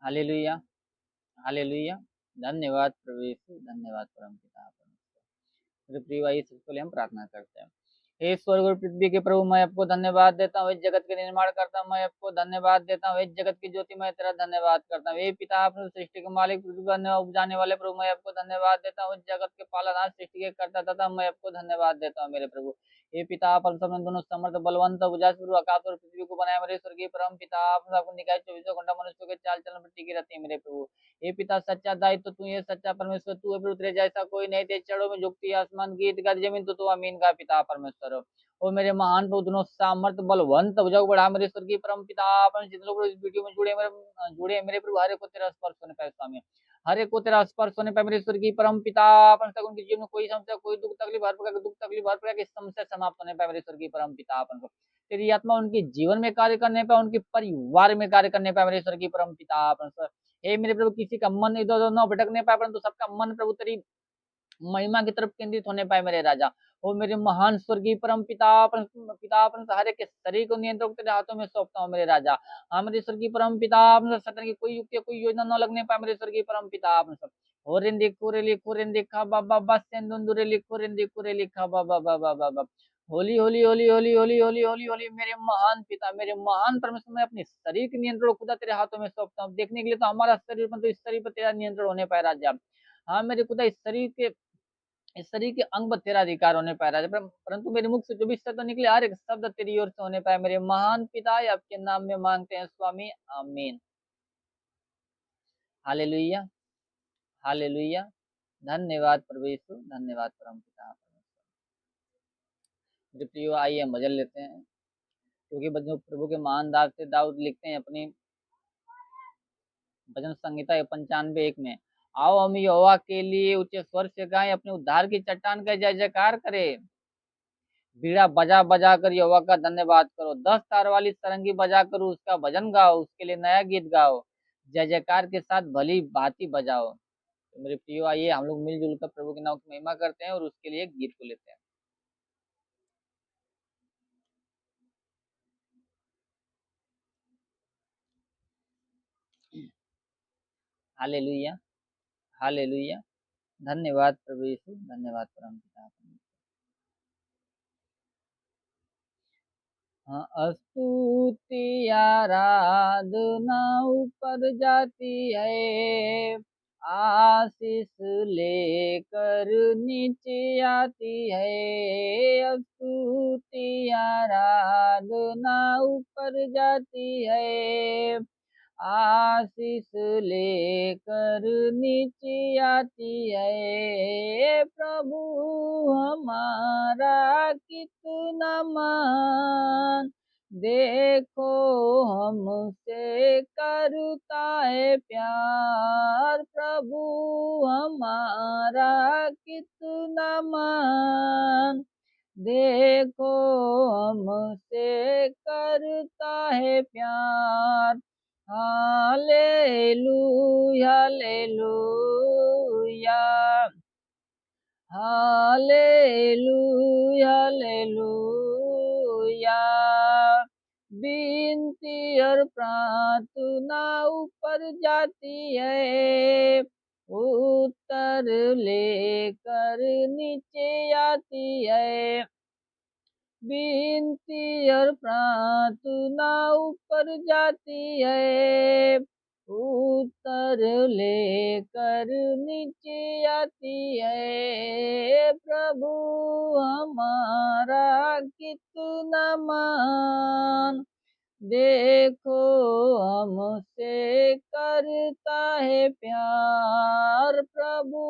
Hallelujah, hallelujah. धन्यवाद प्रभु यीशु, धन्यवाद परमपिता परमेश्वर। मेरे प्रिय भाई, सबके लिए हम प्रार्थना करते हैं। हे स्वर्ग और पृथ्वी के प्रभु, मैं आपको धन्यवाद देता हूँ। इस जगत के निर्माण करता हूँ, मैं आपको धन्यवाद देता हूँ। इस जगत की ज्योति, मैं तेरा धन्यवाद करता हूँ। हे पिता, आपने सृष्टि के मालिक, पृथ्वी पर उपजाने वाले प्रभु, मैं आपको धन्यवाद देता हूँ। इस जगत के पालनहार, सृष्टि के कर्ता तथा मैं आपको धन्यवाद देता हूँ मेरे प्रभु। हे पिता, आप सब दोनों समर्थ बलवंत बुझा शुरू आकाश और पृथ्वी को बनाया मेरे स्वर्गीय परम पिता, आपने आपको निकाय 24 घंटा मनुष्यों के चाल चलन पर टिकी रहती है मेरे प्रभु। हे पिता, सच्चा दायित्व तू है, सच्चा परमेश्वर तू है प्रभु, तेरे जैसा कोई नहीं। तेरे चरणों में झुकती है आसमान गीत गा जमीन, तो तू अमीन का पिता परमेश्वर हो। और मेरे महान प्रभु दोनों सामर्थ बलवंत बुझाओ बढ़ा मेरे स्वर्गीय परम पिता, अपन जितने लोग इस वीडियो में जुड़े हैं मेरे प्रभु, हर एक को तेरा स्पर्श होने पाए स्वामी, हर एक को तेरा स्पर्श होने पाए मेरे स्वर्गीय परम पिता। अपन तक उनके जीवन में कोई समस्या, कोई दुख तकलीफ, हर प्रकार की दुख तकलीफ, हर प्रकार की समस्या समाप्त होने पाए मेरे स्वर्गीय परम पिता। अपन को तेरी आत्मा उनके जीवन में कार्य करने पाए, उनके परिवार में कार्य करने पाए मेरे स्वर्गीय परम पिता। अपन हे मेरे प्रभु, किसी का मन इधर उधर न भटकने पाए, परंतु सबका मन प्रभु तेरी महिमा की तरफ केंद्रित होने पाए मेरे राजा। और मेरे महान स्वर्गीय परम पिता अपने सहारे के शरीर को नियंत्रण तेरे हाथों में सौंपता हूँ मेरे राजा। हाँ मेरे स्वर्गीय परम पिता, अपने सतन की कोई युक्ति, कोई योजना न लगने पाए मेरे स्वर्गीय परम पिता। अपने सब हो रेंदे कोरे लिखो रेंदे खा बाबा बस सेंदुरे लिखो रेंदे कोरे लिखा बाबा बाबा बाबा। होली होली होली होली होली होली होली होली मेरे महान पिता, मेरे महान परमेश्वर, मैं अपने शरीर के नियंत्रण खुदा तेरे हाथों में सौंपता हूँ। देखने के लिए तो हमारा शरीर, तो इस शरीर पर तेरा नियंत्रण होने पाए राजा। हाँ मेरे खुदा, इस शरीर के अंग पर तेरा अधिकार होने पाए राजा, परंतु मेरे मुख से जो भी शब्द निकले, हर एक शब्द तेरी ओर से होने पाए मेरे महान पिता। आपके नाम में मांगते हैं स्वामी, आमीन। Hallelujah, hallelujah. धन्यवाद प्रभु यीशु, धन्यवाद परम पिता। मेरे प्रियो, आइए हम भजन लेते हैं, क्योंकि भजन प्रभु के महान दास से दाऊद लिखते हैं अपनी भजन संहिता 95:1 में, आओ हम यहोवा के लिए ऊंचे स्वर से गाएं, अपने उद्धार की चट्टान का जय जयकार करें। बीड़ा बजा बजा कर यहोवा का धन्यवाद करो, 10 तार वाली सरंगी बजा कर उसका भजन गाओ, उसके लिए नया गीत गाओ, जय जयकार के साथ भली भांति बजाओ। तो मेरे प्रियो, आइए हम लोग मिलजुल कर प्रभु के नाम की महिमा करते हैं और उसके लिए एक गीत को लेते हैं। Hallelujah, hallelujah. धन्यवाद प्रभु यीशु, धन्यवाद परम पिता। हाँ, स्तुति आराधना ऊपर जाती है, आशीष लेकर नीचे आती है। स्तुति आराधना ऊपर जाती है, आशीष लेकर नीचे आती है। प्रभु हमारा कितना मान, देखो हमसे करता है प्यार। प्रभु हमारा कितना मान, देखो हमसे करता है प्यार। Hallelujah, hallelujah, hallelujah, hallelujah. विनती और प्रार्थना ऊपर जाती है, उत्तर लेकर नीचे आती है। विनती और प्रार्थना ऊपर जाती है, उत्तर लेकर नीचे आती है। प्रभु हमारा कितना मान, देखो हमसे करता है प्यार। प्रभु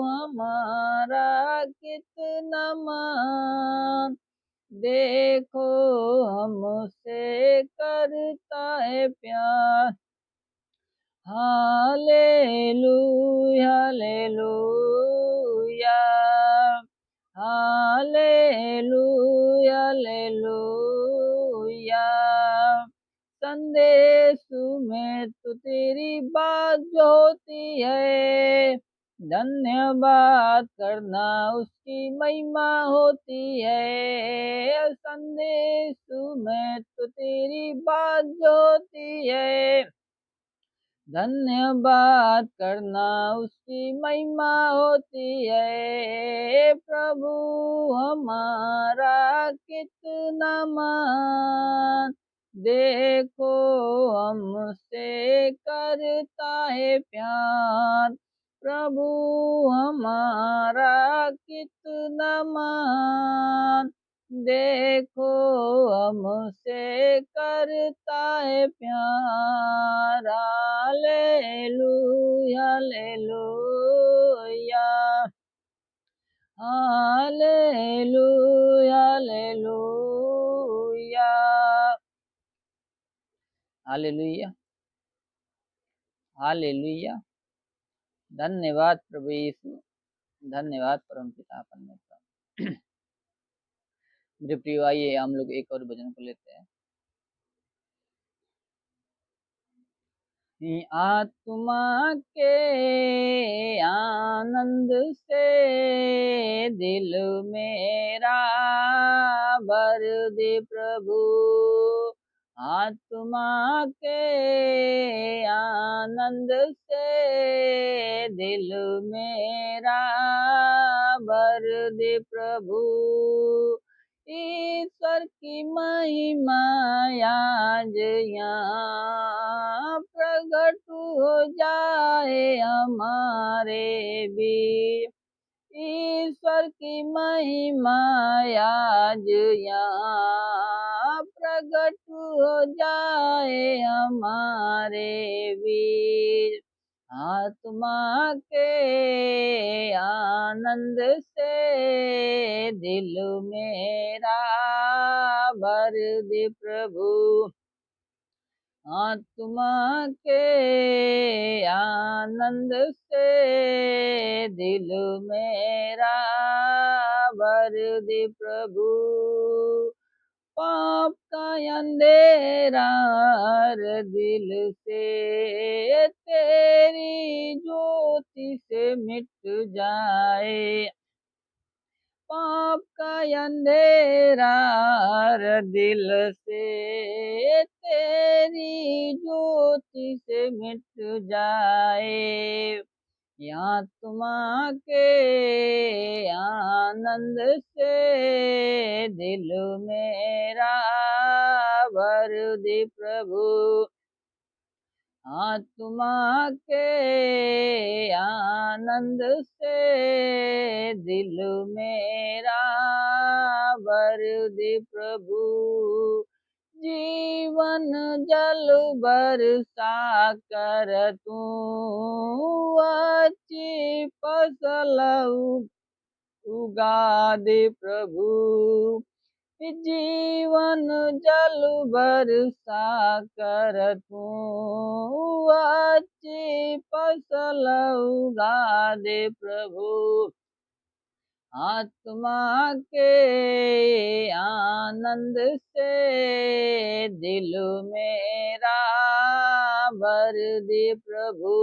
हमारा कितना मान, देखो हमसे करता है प्यार। Hallelujah, hallelujah, hallelujah, hallelujah. संदेश में तो तेरी बात जो होती है, धन्यवाद करना उसकी महिमा होती है। संदेश में तो तेरी बात जो होती है, धन्यवाद करना उसकी महिमा होती है। प्रभु हमारा कितना महान, देखो हमसे करता है प्यार। प्रभु हमारा कितना महान, देखो हमसे करता है प्यार। Hallelujah hallelujah hallelujah hallelujah hallelujah hallelujah. धन्यवाद प्रभु यीशु, धन्यवाद परमपिता परमेश्वर। मेरे प्रिय, आइए हम लोग एक और भजन को लेते हैं। आत्मा के आनंद से दिल मेरा भर दे प्रभु। आत्मा के आनंद से दिल मेरा भर दे प्रभु। ईश्वर की महिमा आज यहाँ प्रकट हो जाए हमारे बीच। ईश्वर की महिमा आज यहाँ प्रकट हो जाए हमारे बीच। आत्मा के आनंद से दिल मेरा भर दे प्रभु। आत्मा के आनंद से दिल मेरा भर दे प्रभु। पाप का अंधेरा हर दिल से तेरी ज्योति से मिट जाए। पाप का अंधेरा हर दिल से तेरी ज्योति से मिट जाए। आत्मा के आनंद से दिल मेरा भर दे प्रभु। आत्मा के आनंद से दिल मेरा भर दे प्रभु। जीवन जल बरसा कर तू अच्छी फसल उगा दे प्रभु। जीवन जल बरसा कर तू अच्छी फसल उगा दे प्रभु। आत्मा के आनंद से दिल मेरा भर दे प्रभु।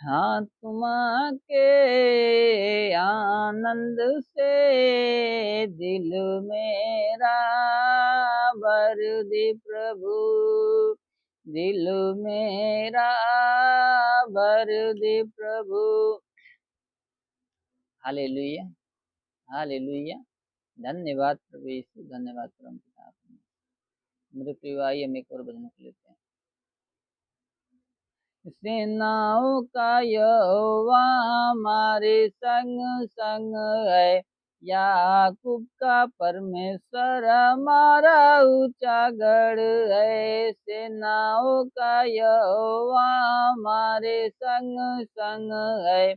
आत्मा के आनंद से दिल मेरा भर दे प्रभु। दिल मेरा भर दे प्रभु। Hallelujah hallelujah. धन्यवाद प्रभु यीशु, धन्यवाद परमपिता। मेरे प्रिय, आइए हम एक और भजन को लेते हैं। सेनाओं का यहोवा हमारे संग संग है। याकूब का परमेश्वर हमारा ऊंचा गढ़ है। सेनाओं का यहोवा हमारे संग संग है।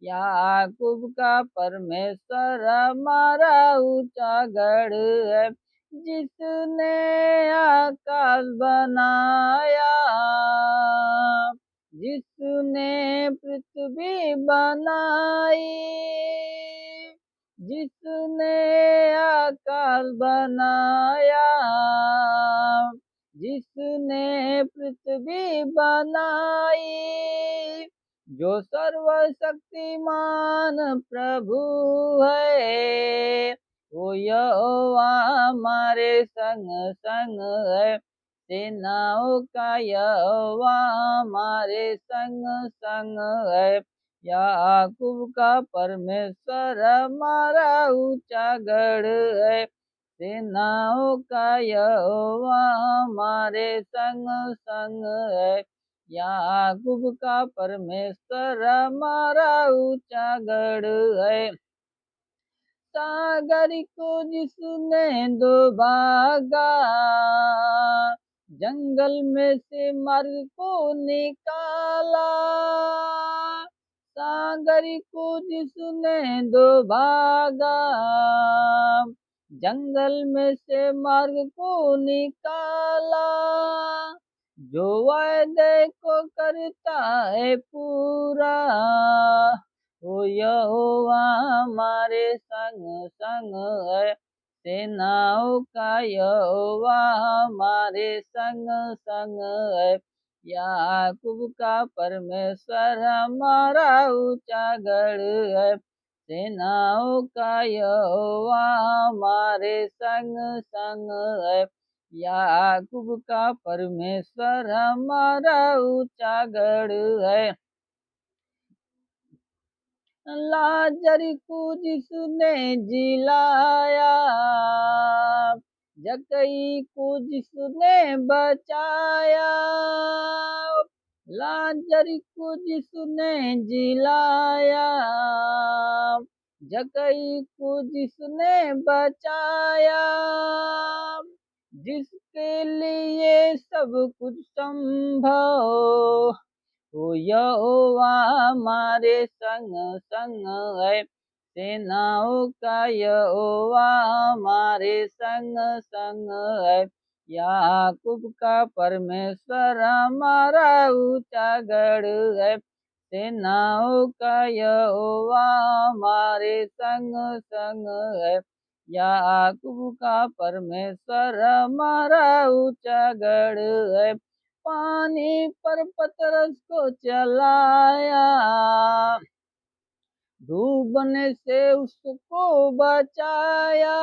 याकूब का परमेश्वर हमारा ऊंचा गढ़ है। जिसने आकाश बनाया, जिसने पृथ्वी बनाई, जिसने आकाश बनाया, जिसने पृथ्वी बनाई, जो सर्वशक्तिमान प्रभु है, वो यहोवा हमारे संग संग है। सेनाओं का यहोवा हमारे संग संग है। याकूब का परमेश्वर हमारा ऊंचा गढ़ है। सेनाओं का यहोवा हमारे संग संग है। याकूब का परमेश्वर हमारा ऊंचा गढ़ है। सागर को जिसने दो भागा, जंगल में से मार्ग को निकाला। सागर को जिसने दो भागा, जंगल में से मार्ग को निकाला। जो वायदे को करता है पूरा, ओ यहोवा हमारे संग संग है। सेनाओं का यहोवा हमारे संग संग है। याकूब का परमेश्वर हमारा ऊंचा गढ़ है। सेनाओं का यहोवा हमारे संग संग है। याकूब का परमेश्वर हमारा ऊंचा गढ़ है। लाजर को जिसने जिलाया, जक्कई को जिसने बचाया। लाजर को जिसने जिलाया, जक्कई को जिसने बचाया। जिसके लिए सब कुछ संभव, ओ यहोवा हमारे संग संग है। सेनाओं का यहोवा हमारे संग संग है। याकूब का परमेश्वर हमारा ऊंचा गढ़ है। सेनाओं का यहोवा हमारे संग संग है। याकूब का परमेश्वर हमारा ऊंचा गढ़ है। पानी पर पतरस को चलाया, डूबने से उसको बचाया।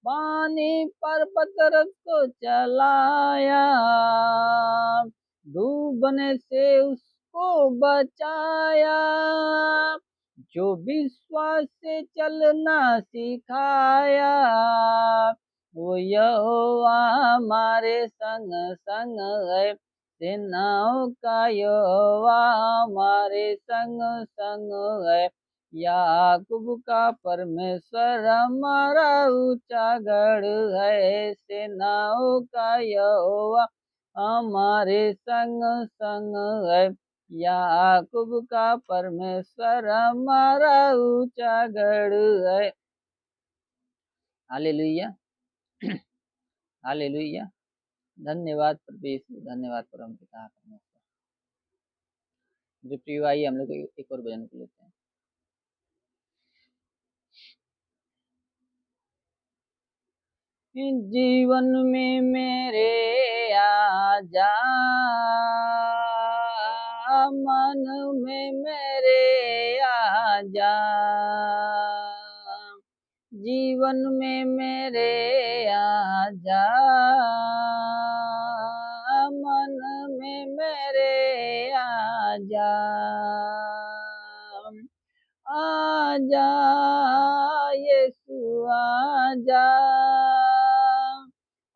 पानी पर पतरस को चलाया, डूबने से उसको बचाया। जो विश्वास से चलना सिखाया, वो यहोवा हमारे संग संग है। सेनाओं का यहोवा हमारे संग संग है। याकूब का परमेश्वर हमारा ऊंचा गढ़ है। सेनाओं का यहोवा हमारे संग संग है। याकूब का परमेश्वर हमारा ऊंचा गढ़ है। Hallelujah, hallelujah. धन्यवाद प्रभु यीशु, धन्यवाद परम पिता परमेश्वर। जो प्रिय भाई, हम लोग एक और भजन को लेते हैं। जीवन में मेरे आजा, मन में मेरे आजा। जीवन में मेरे आजा, मन में मेरे आजा। आजा यीशु आजा,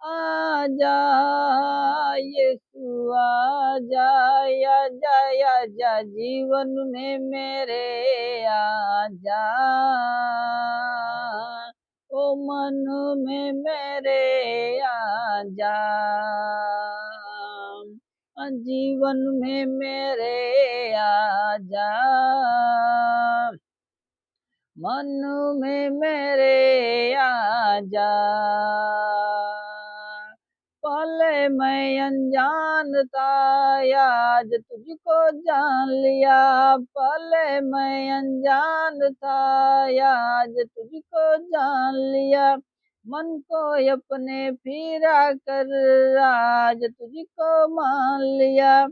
आजा यीशु आजा। आजा आजा जीवन में मेरे आजा, ओ मन में मेरे आजा। जीवन में मेरे आजा, मन में मेरे आजा। पहले मैं अनजान था, आज तुझको जान लिया। पहले मैं अनजान था, आज तुझको जान लिया। मन को अपने फिरा कर, आज तुझको मान लिया।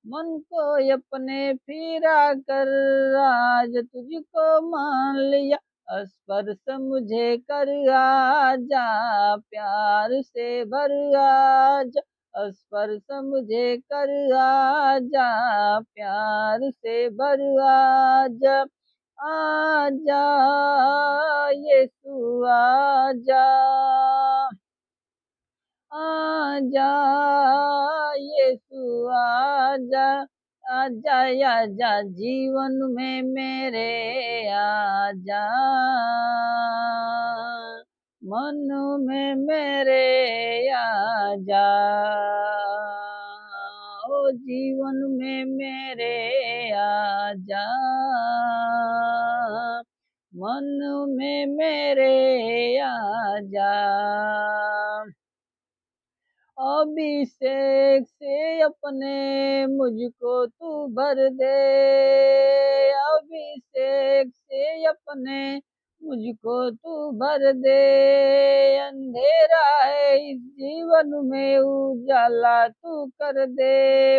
मन को अपने फिरा कर, आज तुझको मान लिया। स्पर्श मुझे कर आजा, प्यार से भर आजा, स्पर्श मुझे कर आजा, प्यार से भर आजा, आजा यीशु आजा, आजा यीशु आजा, आजा आजा जीवन में मेरे आजा, मन में मेरे आजा, ओ जीवन में मेरे आजा, मन में मेरे आजा, अभिषेक से अपने मुझको तू भर दे, अभिषेक से अपने मुझको तू भर दे, अंधेरा है इस जीवन में उजाला तू कर दे,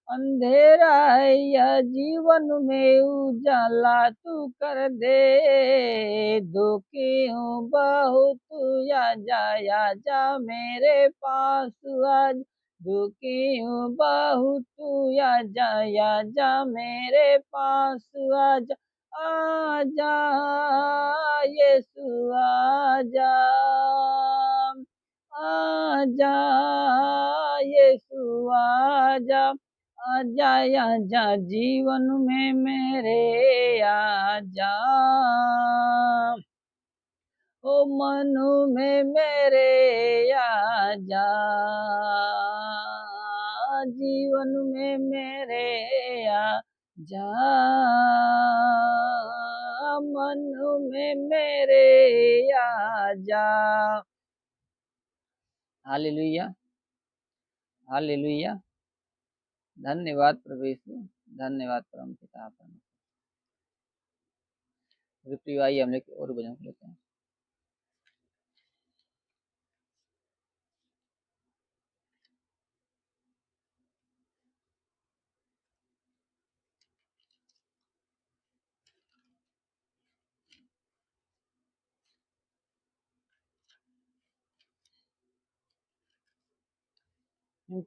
अंधेरा है यह जीवन में उजाला तू कर दे, दुखी हूँ बहुत आजा मेरे पास आज, दुखी हूँ बहुत आजा मेरे पास आज, आजा यीशु आजा, आजा यीशु आजा, आजा आजा जीवन में मेरे आजा, ओ मनु में मेरे आजा, जीवन में मेरे आजा, मनु में मेरे आजा। Hallelujah, hallelujah. धन्यवाद प्रभु यीशु, धन्यवाद परम पिता परमेश्वर। प्रिय भाई हम लोग और भजन को लेते हैं।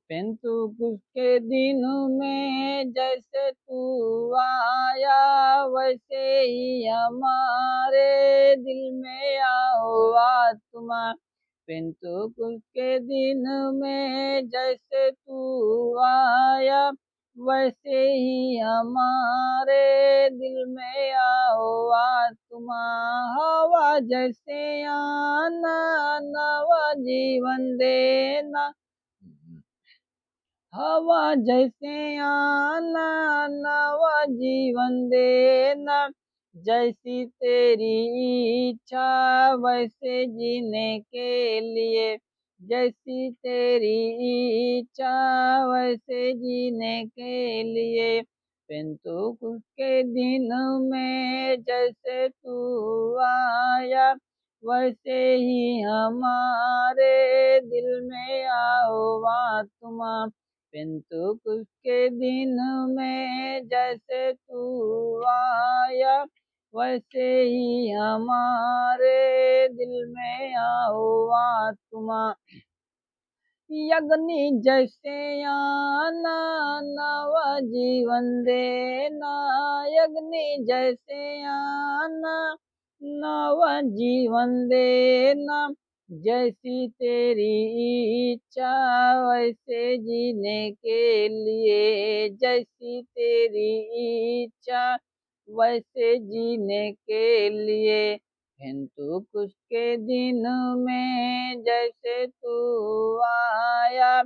पेंतुकुस के दिनों में जैसे तू आया, वैसे ही हमारे दिल में आओ आत्मा, पेंतुकुस के दिन में जैसे तू आया, वैसे ही हमारे दिल में आओ आत्मा, हवा जैसे आना नवा जीवन देना, हवा जैसे आना नवा जीवन देना, जैसी तेरी इच्छा वैसे जीने के लिए, जैसी तेरी इच्छा वैसे जीने के लिए, पेंतुकुस के दिन में जैसे तू आया, वैसे ही हमारे दिल में आओ आत्मा, पेंतुकुस के दिन में जैसे तू आया, वैसे ही हमारे दिल में आओ आत्मा, अग्नि जैसे आना नवा जीवन देना, अग्नि जैसे आना नवा जीवन देना, जैसी तेरी इच्छा वैसे जीने के लिए, जैसी तेरी इच्छा वैसे जीने के लिए, पेंतुकुस के दिन में जैसे तू आया,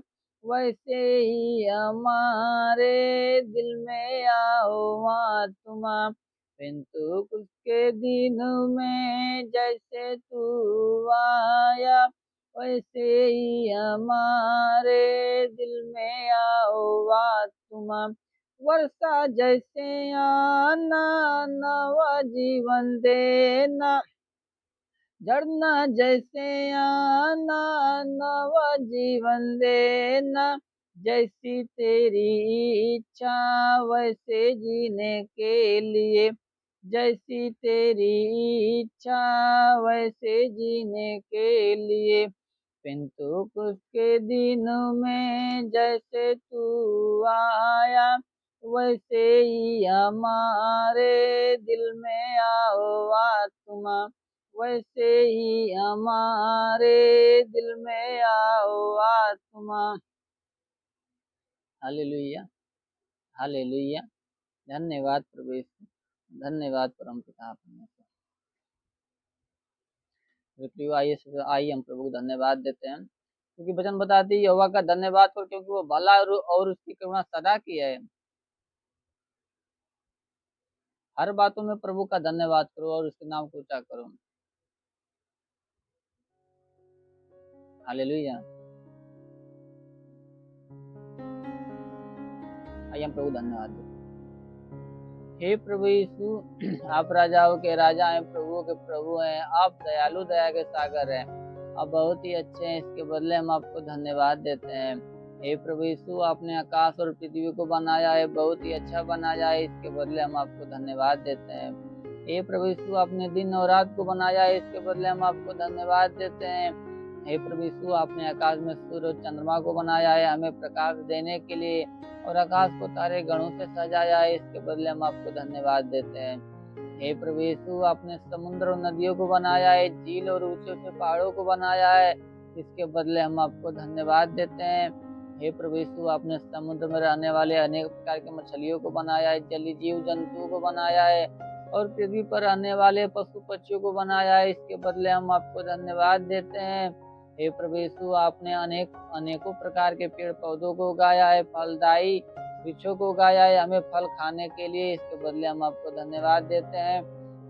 वैसे ही हमारे दिल में आओ आत्मा, पेंतुकुस के दिन में जैसे तू आया, वैसे ही हमारे दिल में आओ आत्मा, वर्षा जैसे आना नवा जीवन देना, झरना जैसे आना नवा जीवन देना, जैसी तेरी इच्छा वैसे जीने के लिए, जैसी तेरी इच्छा वैसे जीने के लिए, पिंतु कुछ के दिनों में जैसे तू आया, वैसे ही हमारे दिल में आओ आत्मा, वैसे ही हमारे दिल में आओ आत्मा। Hallelujah, hallelujah. धन्यवाद प्रभु यीशु, धन्यवाद परम पिता परमेश्वर। आइए हम प्रभु को धन्यवाद देते हैं, क्योंकि वचन बताती है यहोवा का धन्यवाद करो, क्योंकि वो भला और उसकी करुणा सदा की है। हर बातों में प्रभु का धन्यवाद करो और उसके नाम को ऊंचा करो। हालेलुया। आइए हम प्रभु धन्यवाद देते हैं। हे प्रभु यीशु, आप राजाओं के राजा हैं, प्रभुओं के प्रभु हैं, आप दयालु दया के सागर हैं, आप बहुत ही अच्छे हैं, इसके बदले हम आपको धन्यवाद देते हैं। हे प्रभु यीशु, आपने आकाश और पृथ्वी को बनाया है, बहुत ही अच्छा बनाया है, इसके बदले हम आपको धन्यवाद देते हैं। हे प्रभु यीशु, आपने दिन और रात को बनाया है, इसके बदले हम आपको धन्यवाद देते हैं। हे प्रभु यीशु, आपने आकाश में सूर्य और चंद्रमा को बनाया है हमें प्रकाश देने के लिए, और आकाश को तारे गणों से सजाया है, इसके बदले हम आपको धन्यवाद देते हैं। हे प्रभु यीशु, आपने समुद्र और नदियों को बनाया है, झील और ऊंचे ऊंचे पहाड़ों को बनाया है, इसके बदले हम आपको धन्यवाद देते हैं। हे प्रभु यीशु, आपने समुद्र में रहने वाले अनेक प्रकार के मछलियों को बनाया है, जलीय जीव जंतुओं को बनाया है, और पृथ्वी पर रहने वाले पशु पक्षियों को बनाया है, इसके बदले हम आपको धन्यवाद देते हैं। हे प्रभु यीशु, आपने अनेकों प्रकार के पेड़ पौधों को उगाया है, फलदायी वृक्षों को उगाया है हमें फल खाने के लिए, इसके बदले हम आपको धन्यवाद देते हैं।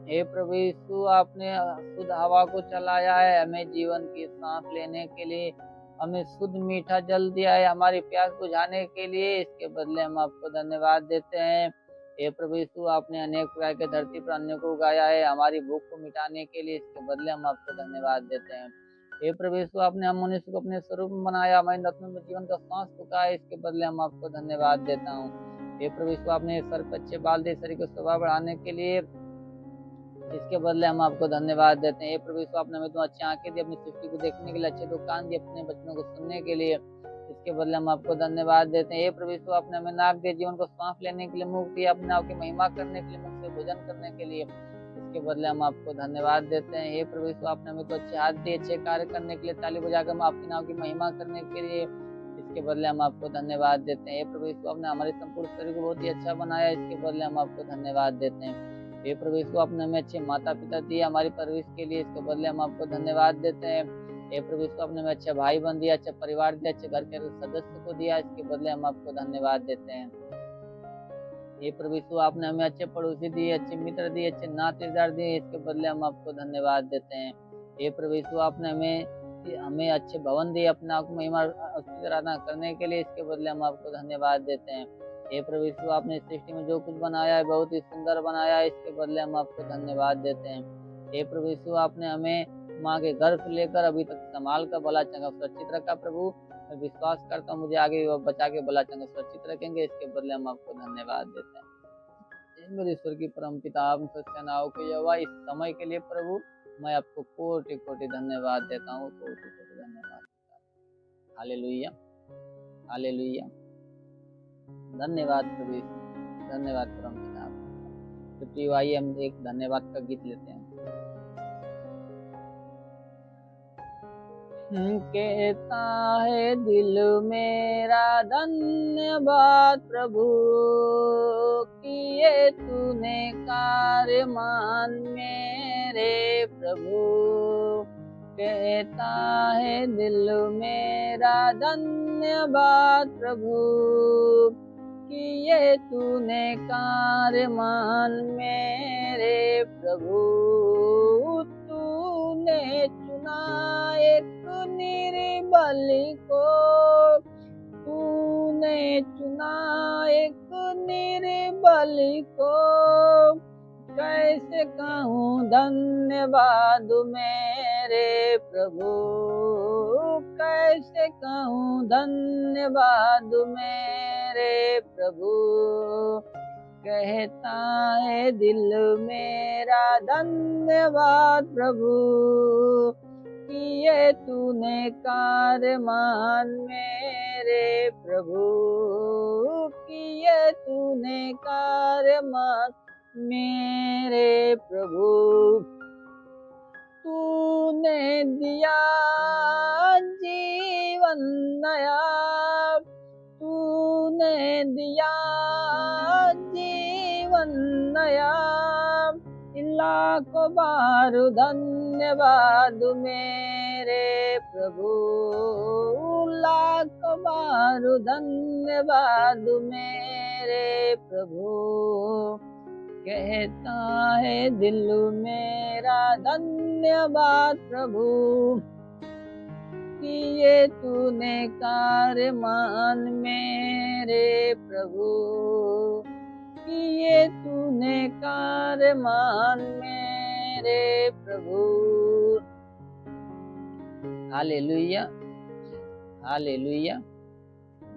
हे प्रभु यीशु, आपने शुद्ध हवा को चलाया है हमें जीवन की सांस लेने के लिए, हमें शुद्ध मीठा जल दिया है हमारी प्यास बुझाने के लिए, इसके बदले हम आपको धन्यवाद देते हैं। हे प्रभु यीशु, आपने अनेक प्रकार के धरती पर अन्य को उगाया है हमारी भूख को मिटाने के लिए, इसके बदले हम आपको धन्यवाद देते हैं। हे प्रभु यीशु, आपने हम मनुष्य को अपने स्वरूप में बनाया, हमारे रत्नों में जीवन का सांस फूंका है, इसके बदले हम आपको धन्यवाद देता हूँ। हे प्रभु यीशु, आपने सर पर अच्छे बाल दे शरीर को शोभा बढ़ाने के लिए, इसके बदले हम आपको धन्यवाद देते हैं। हे प्रभु यीशु, आपने हमें तो अच्छी आंखें दी अपनी सृष्टि को देखने के लिए, अच्छे दो कान दिए अपने वचनों को सुनने के लिए, इसके बदले हम आपको धन्यवाद देते हैं। हे प्रभु यीशु, आपने हमें नाक दिए जीवन को सांस लेने के लिए, मुख दिया अपने आप की महिमा करने के लिए, मुख से भोजन करने के लिए, इसके बदले हम आपको धन्यवाद देते हैं। हे प्रभु यीशु, आपने हमें तो अच्छे हाथ दिए अच्छे कार्य करने के लिए, ताली बजाकर हम आपके नाम की महिमा करने के लिए, इसके बदले हम आपको धन्यवाद देते हैं। हे प्रभु यीशु, आपने हमारे संपूर्ण शरीर को बहुत ही अच्छा बनाया, इसके बदले हम आपको धन्यवाद देते हैं। हे प्रभु यीशु, आपने हमें अच्छे माता पिता दिए हमारी परवरिश के लिए, इसके बदले हम आपको धन्यवाद देते हैं। हे प्रभु यीशु, आपने हमें अच्छा भाई बहन दिया, अच्छा परिवार दिया, अच्छे घर के सदस्य को दिया, इसके बदले हम आपको धन्यवाद देते हैं। हे प्रभु यीशु, आपने हमें अच्छे पड़ोसी दिए, अच्छे मित्र दिए, अच्छे नातेदार दिए, इसके बदले हम आपको धन्यवाद देते हैं। हे प्रभु यीशु, आपने हमें अच्छे भवन दिए अपने आप को महिमा आराधना करने के लिए, इसके बदले हम आपको धन्यवाद देते हैं। हे प्रभु यीशु, आपने इस सृष्टि में जो कुछ बनाया है बहुत ही सुंदर बनाया है, इसके बदले हम आपको धन्यवाद देते हैं। हे प्रभु यीशु, आपने हमें माँ के गर्भ से लेकर अभी तक संभाल कर भला चंगा सुरक्षित रखा। प्रभु मैं विश्वास करता हूँ मुझे आगे बचा के भला चंगा सुरक्षित रखेंगे, इसके बदले हम आपको धन्यवाद देते हैं। मेरे ईश्वर की परम पिता सेनाओं के यहोवा, इस समय के लिए प्रभु मैं आपको कोटि कोटि धन्यवाद देता हूँ, कोटि कोटि धन्यवाद। Hallelujah, hallelujah. धन्यवाद प्रभु यीशु, धन्यवाद परम पिता। तो प्रिय भाई, हम एक धन्यवाद का गीत लेते हैं। कहता है दिल मेरा धन्यवाद प्रभु, किए तूने कार्य मान मेरे प्रभु। कहता है दिल मेरा धन्यवाद प्रभु, किए तूने कार्य मान मेरे प्रभु। तूने चुना एक निर्बल को, तूने चुना एक निर्बल को, कैसे कहूँ धन्यवाद मेरे प्रभु, कैसे कहूँ धन्यवाद मेरे प्रभु। कहता है दिल मेरा धन्यवाद प्रभु, किए तूने कारमान मेरे प्रभु, किए तूने कारमान मेरे प्रभु। तूने दिया जीवन नया, तूने दिया जीवन नया, लाखों बार धन्यवाद मेरे प्रभु, लाखों बार धन्यवाद मेरे प्रभु। कहता है दिल मेरा धन्यवाद प्रभु, किए तूने कारमान मेरे प्रभु, किए तूने कारमान मेरे प्रभु। Hallelujah, hallelujah.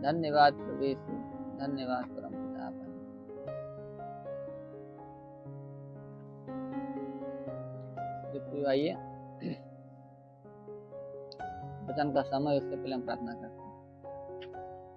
धन्यवाद प्रभु यीशु, धन्यवाद परम पिता। आइए वचन का समय, उससे पहले हम प्रार्थना करते हैं।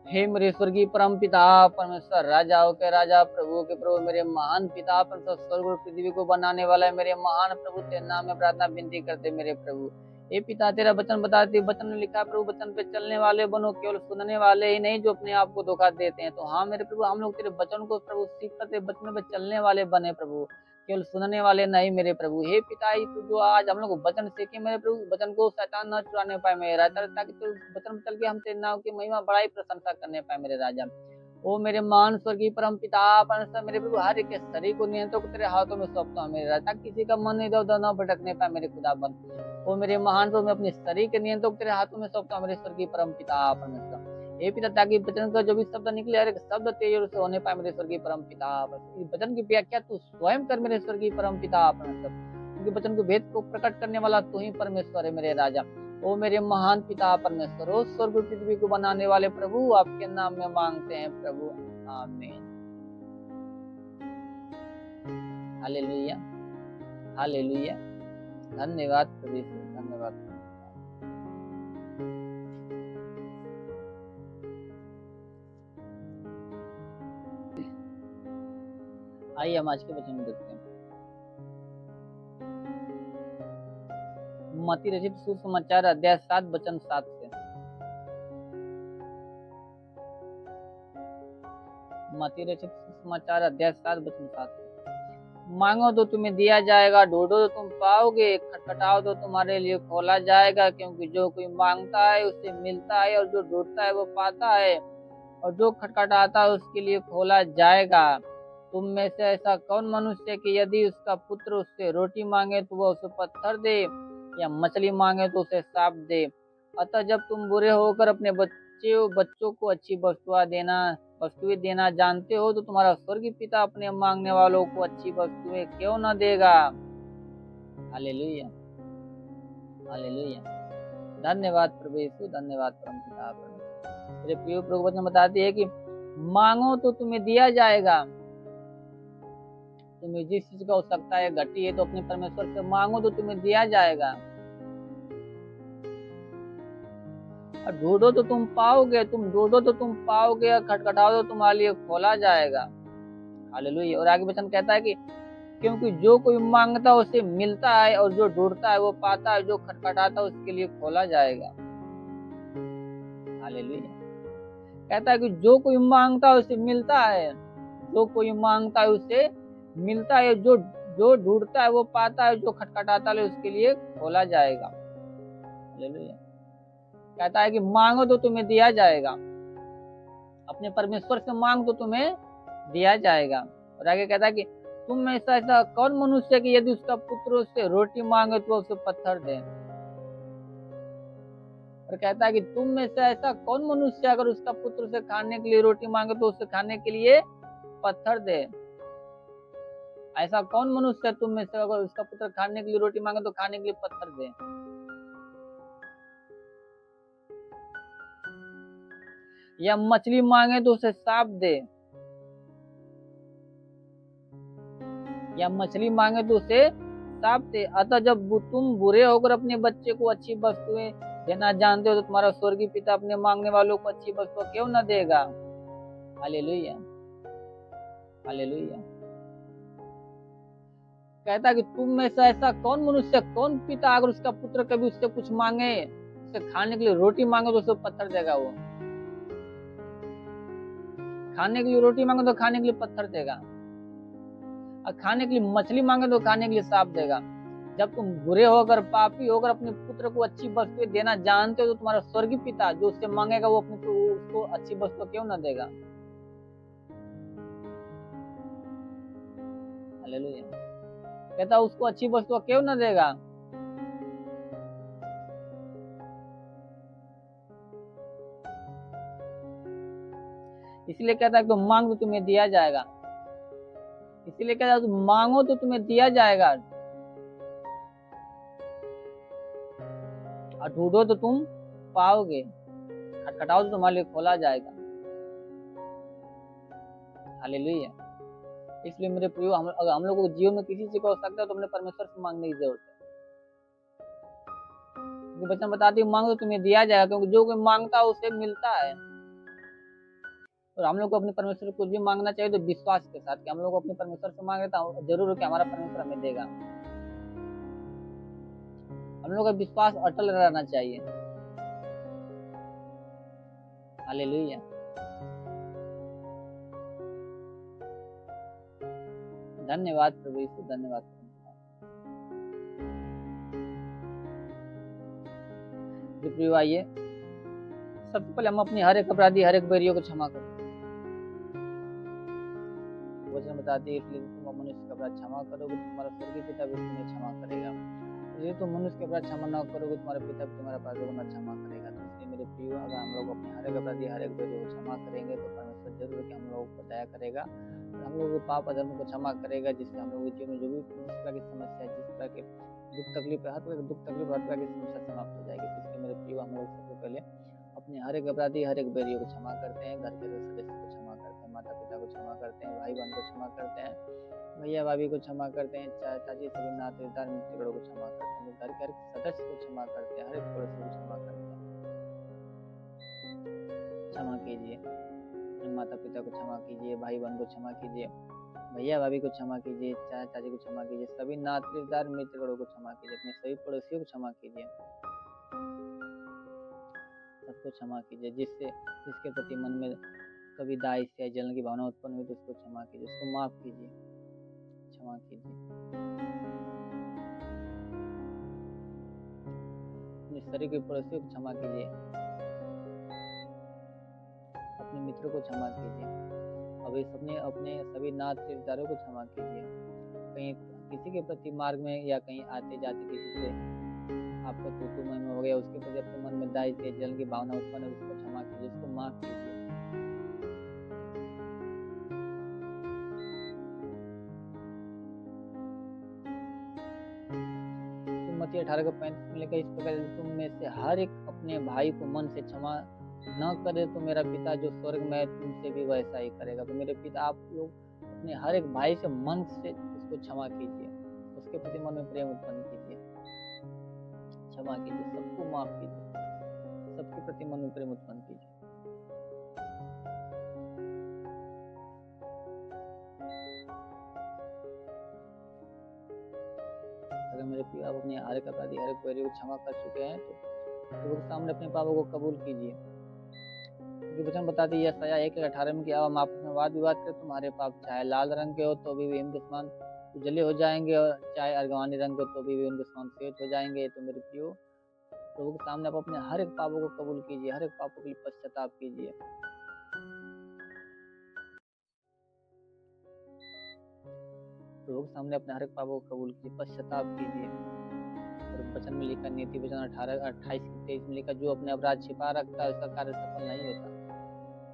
हे मेरे स्वर्गीय परम पिता परमेश्वर, राजाओं के राजा, प्रभु के प्रभु, मेरे महान पिता परमेश्वर, स्वर्ग और पृथ्वी को बनाने वाला है मेरे महान प्रभु, तेरे नाम में प्रार्थना विनती करते मेरे प्रभु। हे पिता, तेरा वचन बताते, वचन में लिखा प्रभु, वचन पे चलने वाले बनो, केवल सुनने वाले ही नहीं जो अपने आप को धोखा देते हैं। तो हाँ मेरे प्रभु, हम लोग तेरे वचन को प्रभु सीख करते वचन पे चलने वाले बने प्रभु, केवल सुनने वाले नहीं मेरे प्रभु। हे पिता, तू जो आज हम लोग वचन सीखे मेरे प्रभु, वचन को शैतान न चुराने पाए मेरे राजा, ताकि तू वचन चल के हम तेरे नाम की महिमा बड़ाई प्रशंसा करने पाए मेरे राजा। ओ मेरे महान स्वर्गीय परम पिता परमेश्वर, मेरे प्रभु हर एक शरीर को नियंत्रण को तेरे हाथों में सौंपता हूँ मेरे राजा, ताकि किसी का मन इधर उधर न भटकने पाए मेरे खुदाबंद। ओ मेरे महान प्रभु, मैं अपने शरीर के नियंत्रण को तेरे हाथों में सौंपता हूँ मेरे स्वर्गीय परम पिता परमेश्वर। हे पिता, ताकि वचन का जो भी शब्द निकले, हर एक शब्द तेज से होने पाए मेरे स्वर्गीय परम पिता। वचन की व्याख्या तू स्वयं कर मेरे स्वर्गीय परम पिता परमेश्वर, क्योंकि वचन को भेद को प्रकट करने वाला तू ही परमेश्वर है मेरे राजा। ओ मेरे महान पिता परमेश्वर, ओ स्वर्ग पृथ्वी को बनाने वाले प्रभु, आपके नाम में मांगते हैं प्रभु, आमीन। Hallelujah, hallelujah. धन्यवाद प्रभु, धन्यवाद। आइए हम आज के वचन में देखते हैं। मत्ती रचित सुसमाचार अध्याय 7 वचन 7 से। मत्ती रचित सुसमाचार अध्याय 7 वचन 7 से। मांगो तो तुम्हें दिया जाएगा, ढूंढो तो तुम पाओगे, खटखटाओ तो तुम्हारे लिए खोला जाएगा, क्योंकि जो कोई मांगता है उसे मिलता है, और जो ढूंढता है वो पाता है, और जो खटखटाता है उसके लिए खोला जाएगा। तुम में से ऐसा कौन मनुष्य है कि यदि उसका पुत्र उससे रोटी मांगे तो वह उसे पत्थर दे, या मछली मांगे तो उसे सांप दे? अतः जब तुम बुरे होकर अपने बच्चों को अच्छी वस्तुएं देना जानते हो, तो तुम्हारा स्वर्गीय पिता अपने मांगने वालों को अच्छी वस्तुएं क्यों न देगा। Hallelujah, hallelujah. धन्यवाद प्रभु यीशु, धन्यवाद परम पिता परमेश्वर। मेरे प्रिय प्रभु वचन बताती है कि मांगो तो तुम्हें दिया जाएगा। तुम्हें जिस चीज का आवश्यकता है, घटी है, तो अपने परमेश्वर से मांगो तो तुम्हें दिया जाएगा, और ढूंढो तो तुम पाओगे, तुम ढूंढो तो तुम पाओगे, और खटखटाओ तो तुम्हारे लिए खोला जाएगा। हालेलुया। और आगे वचन कहता है कि क्योंकि जो कोई मांगता है उसे मिलता है, और जो ढूंढता है वो पाता है, जो खटखटाता है उसके लिए खोला जाएगा। हालेलुया। कहता है कि जो कोई मांगता है उसे मिलता है, जो कोई मांगता है उसे मिलता है, जो ढूंढता है वो पाता है, जो खटखटाता है उसके लिए खोला जाएगा। हालेलुया। कहता है कि मांगो तो तुम्हें दिया जाएगा, अपने परमेश्वर से मांग तो तुम्हें दिया जाएगा। और आगे कहता है कि तुम में ऐसा कौन मनुष्य है कि यदि उसका पुत्र उससे रोटी मांगे तो उसे पत्थर दे। और कहता है कि तुम में से ऐसा कौन मनुष्य अगर उसका पुत्र से खाने के लिए रोटी मांगे तो उसे खाने के लिए पत्थर दे। ऐसा कौन मनुष्य है तुम में से अगर उसका पुत्र खाने के लिए रोटी मांगे तो खाने के लिए पत्थर दे। या मछली मांगे तो उसे सांप दे। या मछली मांगे तो उसे साफ दे। अतः जब तुम बुरे होकर अपने बच्चे को अच्छी वस्तुएं देना जानते हो तो तुम्हारा स्वर्गीय पिता अपने मांगने वालों को अच्छी वस्तुएं क्यों न देगा। Hallelujah, hallelujah. कहता है कि तुम में से ऐसा कौन मनुष्य, कौन पिता अगर उसका पुत्र कभी उससे कुछ मांगे, उसे खाने के लिए रोटी मांगे तो उसे पत्थर देगा। वो खाने के लिए रोटी मांगे तो खाने के लिए पत्थर देगा, और खाने के लिए मछली मांगे तो खाने के लिए सांप देगा। जब तुम बुरे होकर पापी होकर अपने पुत्र को अच्छी वस्तुएं देना जानते हो तो तुम्हारा स्वर्गीय पिता जो उससे मांगेगा वो अपने उसको अच्छी वस्तु क्यों ना देगा। हालेलुया। कहता उसको अच्छी वस्तु क्यों ना देगा। इसलिए कहता है तुम मांग तो तुम्हें दिया जाएगा, इसलिए कहता है तुम मांगो तो तुम्हें दिया जाएगा, और ढूंढो तो तुम पाओगे, खटखटाओ तो तुम्हारे लिए खोला जाएगा। हालेलुया। इसलिए मेरे प्रियो अगर हम लोगों को जीवन में किसी चीज को आवश्यकता है तो अपने परमेश्वर से मांगने की जरूरत है। क्योंकि वचन बताती है मांगो तो तुम्हें दिया जाएगा, क्योंकि जो कोई मांगता है उसे मिलता है। और हम लोग को अपने परमेश्वर को भी मांगना चाहिए तो विश्वास के साथ कि हम लोग अपने परमेश्वर से मांगे तो जरूर है कि हमारा परमेश्वर हमें देगा। हम लोग का विश्वास अटल रहना चाहिए। हालेलुया। धन्यवाद प्रभु यीशु, धन्यवाद। आइए सबसे पहले हम अपने हर एक अपराधी हर एक बैरियों को क्षमा करें। वचन बताती है इसलिए तुम मनुष्य का अपराध क्षमा करोगे तुम्हारा स्वर्गीय पिता भी तुम्हें क्षमा करेगा। यदि तुम मनुष्य के अपराध क्षमा न करोगे तुम्हारा पिता भी तुम्हारा अपराधों को न क्षमा करेगा। तो इसलिए मेरे प्रियो अगर हम लोग अपने हर एक अपराधी हर एक बैरियों को क्षमा करेंगे तो परमेश्वर जरूर कि हम लोगों को दया करेगा और हम लोगों के पाप अधर्म को क्षमा करेगा, जिससे हम लोगों के जीवन में जो भी जिस तरह की समस्या जिस तरह के दुख तकलीफ हर तरह की समस्या समाप्त हो जाएगी। तो इसलिए मेरे प्रियो हम लोग सबसे पहले अपने हर एक अपराधी हर एक बैरियों को क्षमा करते हैं, घर के सदस्य को क्षमा करते हैं, माता पिता को क्षमा करते हैं, भाई बहन को क्षमा करते हैं, भैया भाभी को क्षमा करते हैं, चाची सभी नातेदार मित्रों को क्षमा करते हैं, घर के हर सदस्य को क्षमा करते हैं, हर एक पड़ोसी को क्षमा करते हैं। क्षमा कीजिए, अपने माता पिता को क्षमा कीजिए, भाई बहन को क्षमा कीजिए, भैया भाभी को क्षमा कीजिए, चाचा चाची को क्षमा कीजिए, सभी नातेदार मित्रों को क्षमा कीजिए, अपने सभी पड़ोसियों को क्षमा कीजिए, सबको क्षमा कीजिए। जिसके प्रति मन में कभी दाई से जलन की भावना उत्पन्न हुई तो उसको क्षमा कीजिए, उसको माफ कीजिए, क्षमा कीजिए। अपने शरीर के पड़ोसियों को क्षमा कीजिए, अपने मित्रों को क्षमा कीजिए, अपने सभी नातेदारों को क्षमा कीजिए। कहीं किसी के प्रति मार्ग में या कहीं आते जाते किसी से आपको तू मन हो गया, उसके प्रति अपने मन में दाई से जलन की भावना उत्पन्न है, उसको क्षमा कीजिए, उसको माफ कीजिए। मत्ती 18:35 में लिखा इस प्रकार तुम में से हर एक अपने भाई को मन से क्षमा न करे तो मेरा पिता जो स्वर्ग में है तुमसे भी वैसा ही करेगा। तो मेरे पिता आप लोग अपने हर एक भाई से मन से उसको क्षमा कीजिए, उसके प्रति मन में प्रेम उत्पन्न कीजिए, क्षमा कीजिए, सबको माफ कीजिए, सबके प्रति मन में प्रेम उत्पन्न कीजिए। अगर मेरे प्रिय आप अपने हर एक अपराधी हर एक बैरी को क्षमा कर चुके हैं तो प्रभु के सामने अपने पापों को कबूल कीजिए, क्योंकि वचन बताती है यशायाह 1:18 में कि अब हम आपस में वाद विवाद करें तुम्हारे पाप चाहे लाल रंग के हो तो भी हिम के समान उजले हो जाएंगे और चाहे अर्गवानी रंग के तो भी उनके समान श्वेत हो जाएंगे। तो मेरे प्रियो प्रभु के सामने आप अपने हर एक पापों को कबूल कीजिए, हर एक पापों के लिए पश्चाताप कीजिए। प्रभु के सामने अपने हर एक पापों को कबूल कीजिए, पश्चाताप कीजिए। और वचन में लिखा नीति वचन 28:23 में लिखा जो अपने अपराध छिपा रखता है उसका कार्य सफल नहीं होता,